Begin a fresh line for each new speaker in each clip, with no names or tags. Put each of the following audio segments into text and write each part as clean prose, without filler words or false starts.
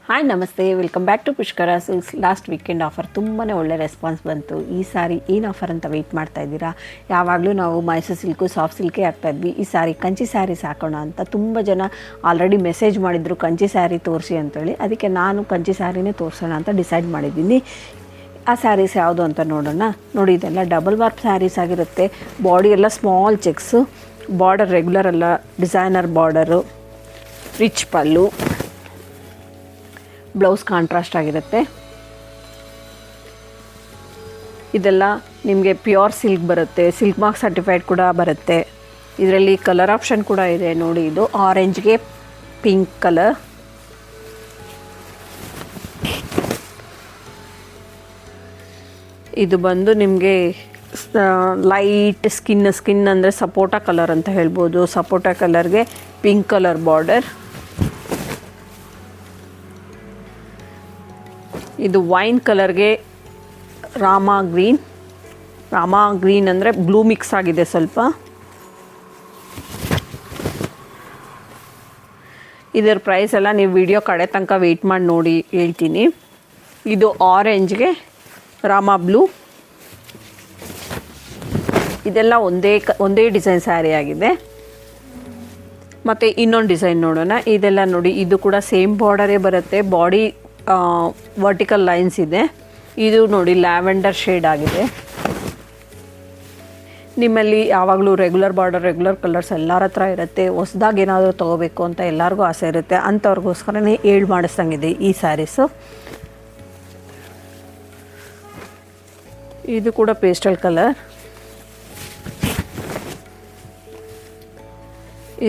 Hi ನಮಸ್ತೆ, welcome back to Pushkara silks. Last weekend offer ತುಂಬಾ ಒಳ್ಳೆ ರೆಸ್ಪಾನ್ಸ್ ಬಂತು. ಈ ಸಾರಿ ಏನು ಆಫರ್ ಅಂತ ವೆಯ್ಟ್ ಮಾಡ್ತಾ ಇದ್ದೀರಾ? ಯಾವಾಗಲೂ ನಾವು ಮೈಸೂರು ಸಿಲ್ಕು, ಸಾಫ್ಟ್ ಸಿಲ್ಕೇ ಹಾಕ್ತಾಯಿದ್ವಿ. ಈ ಸಾರಿ ಕಂಚಿ ಸ್ಯಾರೀಸ್ ಹಾಕೋಣ ಅಂತ ತುಂಬ ಜನ ಆಲ್ರೆಡಿ ಮೆಸೇಜ್ ಮಾಡಿದ್ರು, ಕಂಚಿ ಸ್ಯಾರಿ ತೋರಿಸಿ ಅಂತೇಳಿ. ಅದಕ್ಕೆ ನಾನು ಕಂಚಿ ಸ್ಯಾರಿನೇ ತೋರಿಸೋಣ ಅಂತ ಡಿಸೈಡ್ ಮಾಡಿದ್ದೀನಿ. ಆ ಸ್ಯಾರೀಸ್ ಯಾವುದು ಅಂತ ನೋಡೋಣ. ನೋಡಿ, ಇದೆಲ್ಲ ಡಬಲ್ ವಾರ್ಪ್ ಸ್ಯಾರೀಸ್ ಆಗಿರುತ್ತೆ. ಬಾಡಿ ಎಲ್ಲ ಸ್ಮಾಲ್ ಚೆಕ್ಸು, ಬಾರ್ಡರ್ ರೆಗ್ಯುಲರ್ ಅಲ್ಲ, ಡಿಸೈನರ್ ಬಾರ್ಡರು, ರಿಚ್ ಪಲ್ಲು, ಬ್ಲೌಸ್ ಕಾಂಟ್ರಾಸ್ಟ್ ಆಗಿರುತ್ತೆ. ಇದೆಲ್ಲ ನಿಮಗೆ ಪ್ಯೂರ್ ಸಿಲ್ಕ್ ಬರುತ್ತೆ, ಸಿಲ್ಕ್ ಮಾರ್ಕ್ ಸರ್ಟಿಫೈಡ್ ಕೂಡ ಬರುತ್ತೆ. ಇದರಲ್ಲಿ ಕಲರ್ ಆಪ್ಷನ್ ಕೂಡ ಇದೆ. ನೋಡಿ, ಇದು ಆರೆಂಜ್ಗೆ ಪಿಂಕ್ ಕಲರ್, ಇದು ಬಂದು ನಿಮಗೆ ಲೈಟ್ ಸ್ಕಿನ್ ಅಂದರೆ ಸಪೋಟಾ ಕಲರ್ ಅಂತ ಹೇಳ್ಬೋದು. ಸಪೋಟಾ ಕಲರ್ಗೆ ಪಿಂಕ್ ಕಲರ್ ಬಾರ್ಡರ್. ಇದು ವೈನ್ ಕಲರ್ಗೆ ರಾಮಾ ಗ್ರೀನ್ ಅಂದರೆ ಬ್ಲೂ ಮಿಕ್ಸ್ ಆಗಿದೆ ಸ್ವಲ್ಪ. ಇದರ ಪ್ರೈಸ್ ಎಲ್ಲ ನೀವು ವಿಡಿಯೋ ಕಡೆ ತನಕ ವೆಯ್ಟ್ ಮಾಡಿ ನೋಡಿ ಹೇಳ್ತೀನಿ. ಇದು ಆರೆಂಜ್ಗೆ ರಾಮಾ ಬ್ಲೂ. ಇದೆಲ್ಲ ಒಂದೇ ಡಿಸೈನ್ ಸ್ಯಾರಿ ಆಗಿದೆ. ಮತ್ತು ಇನ್ನೊಂದು ಡಿಸೈನ್ ನೋಡೋಣ. ಇದೆಲ್ಲ ನೋಡಿ, ಇದು ಕೂಡ ಸೇಮ್ ಬಾರ್ಡರೇ ಬರುತ್ತೆ. ಬಾಡಿ ವರ್ಟಿಕಲ್ ಲೈನ್ಸ್ ಇದೆ. ಇದು ನೋಡಿ ಲ್ಯಾವೆಂಡರ್ ಶೇಡ್ ಆಗಿದೆ. ನಿಮ್ಮಲ್ಲಿ ಯಾವಾಗಲೂ ರೆಗ್ಯುಲರ್ ಬಾರ್ಡರ್, ರೆಗ್ಯುಲರ್ ಕಲರ್ಸ್ ಎಲ್ಲರ ಹತ್ರ ಇರುತ್ತೆ. ಹೊಸ್ದಾಗಿ ಏನಾದರೂ ತೊಗೋಬೇಕು ಅಂತ ಎಲ್ಲರಿಗೂ ಆಸೆ ಇರುತ್ತೆ. ಅಂಥವ್ರಿಗೋಸ್ಕರನೇ ಏಳು ಮಾಡಿಸ್ದಂಗಿದೆ ಈ ಸ್ಯಾರೀಸು. ಇದು ಕೂಡ ಪೇಸ್ಟಲ್ ಕಲರ್.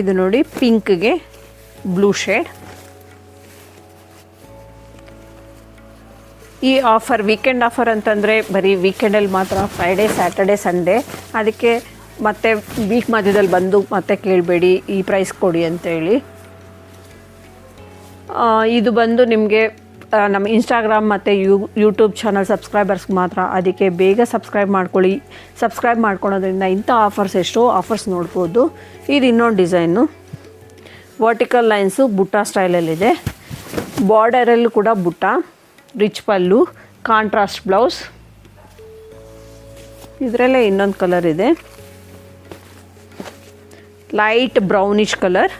ಇದು ನೋಡಿ ಪಿಂಕ್ಗೆ ಬ್ಲೂ ಶೇಡ್. ಈ ಆಫರ್ ವೀಕೆಂಡ್ ಆಫರ್ ಅಂತಂದರೆ ಬರೀ ವೀಕೆಂಡಲ್ಲಿ ಮಾತ್ರ, ಫ್ರೈಡೇ, ಸ್ಯಾಟರ್ಡೇ, ಸಂಡೇ. ಅದಕ್ಕೆ ಮತ್ತೆ ವೀಕ್ ಮಧ್ಯದಲ್ಲಿ ಬಂದು ಮತ್ತೆ ಕೇಳಬೇಡಿ ಈ ಪ್ರೈಸ್ ಕೊಡಿ ಅಂತೇಳಿ. ಇದು ಬಂದು ನಿಮಗೆ ನಮ್ಮ ಇನ್ಸ್ಟಾಗ್ರಾಮ್ ಮತ್ತು ಯೂಟ್ಯೂಬ್ ಚಾನಲ್ ಸಬ್ಸ್ಕ್ರೈಬರ್ಸ್ಗೆ ಮಾತ್ರ. ಅದಕ್ಕೆ ಬೇಗ ಸಬ್ಸ್ಕ್ರೈಬ್ ಮಾಡ್ಕೊಳ್ಳಿ. ಸಬ್ಸ್ಕ್ರೈಬ್ ಮಾಡ್ಕೊಳೋದ್ರಿಂದ ಇಂಥ ಎಷ್ಟೋ ಆಫರ್ಸ್ ನೋಡ್ಬೋದು. ಇದು ಇನ್ನೊಂದು ಡಿಸೈನು, ವರ್ಟಿಕಲ್ ಲೈನ್ಸು ಬುಟ್ಟ ಸ್ಟೈಲಲ್ಲಿದೆ. ಬಾರ್ಡರಲ್ಲೂ ಕೂಡ ಬುಟ್ಟ, ರಿಚ್ ಪಲ್ಲು, ಕಾಂಟ್ರಾಸ್ಟ್ ಬ್ಲೌಸ್. ಇದರಲ್ಲೇ ಇನ್ನೊಂದು ಕಲರ್ ಇದೆ, ಲೈಟ್ ಬ್ರೌನಿಶ್ ಕಲರ್.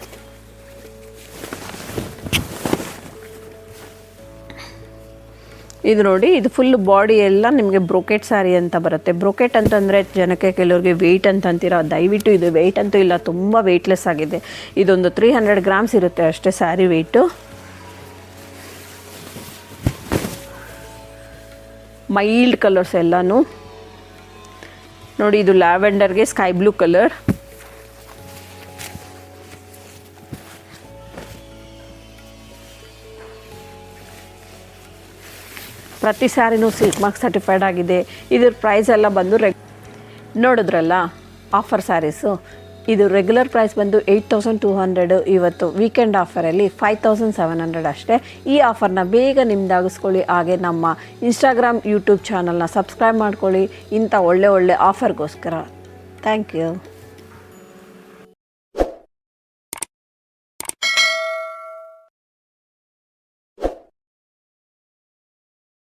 ಇದು ನೋಡಿ, ಇದು ಫುಲ್ ಬಾಡಿ ಎಲ್ಲ ನಿಮಗೆ ಬ್ರೋಕೆಟ್ ಸ್ಯಾರಿ ಅಂತ ಬರುತ್ತೆ. ಬ್ರೋಕೆಟ್ ಅಂತಂದರೆ ಜನಕ್ಕೆ ಕೆಲವ್ರಿಗೆ ವೆಯ್ಟ್ ಅಂತ ಅಂತೀರ. ದಯವಿಟ್ಟು ಇದು ವೆಯ್ಟ್ ಅಂತೂ ಇಲ್ಲ, ತುಂಬ ವೆಯ್ಟ್ಲೆಸ್ ಆಗಿದೆ. ಇದೊಂದು 300 ಗ್ರಾಮ್ಸ್ ಇರುತ್ತೆ ಅಷ್ಟೇ ಸ್ಯಾರಿ ವೆಯ್ಟು. ಮೈಲ್ಡ್ ಕಲರ್ಸ್ ಎಲ್ಲನೂ ನೋಡಿ. ಇದು ಲ್ಯಾವೆಂಡರ್ಗೆ ಸ್ಕೈ ಬ್ಲೂ ಕಲರ್. ಪ್ರತಿ ಸ್ಯಾರಿನೂ ಸಿಲ್ಕ್ ಮಾರ್ಕ್ ಸರ್ಟಿಫೈಡ್ ಆಗಿದೆ. ಇದ್ರ ಪ್ರೈಸ್ ಎಲ್ಲ ಬಂದು ನೋಡಿದ್ರಲ್ಲ ಆಫರ್ ಸ್ಯಾರೀಸು. ಇದು ರೆಗ್ಯುಲರ್ ಪ್ರೈಸ್ ಬಂದು 8200. ಇವತ್ತು ವೀಕೆಂಡ್ ಆಫರಲ್ಲಿ 5700 ಅಷ್ಟೇ. ಈ ಆಫರ್ನ ಬೇಗ ನಿಮ್ದಾಗಿಸ್ಕೊಳ್ಳಿ. ಹಾಗೆ ನಮ್ಮ ಇನ್ಸ್ಟಾಗ್ರಾಮ್, ಯೂಟ್ಯೂಬ್ ಚಾನಲ್ನ ಸಬ್ಸ್ಕ್ರೈಬ್ ಮಾಡ್ಕೊಳ್ಳಿ ಇಂಥ ಒಳ್ಳೆ ಆಫರ್ಗೋಸ್ಕರ. Thank you.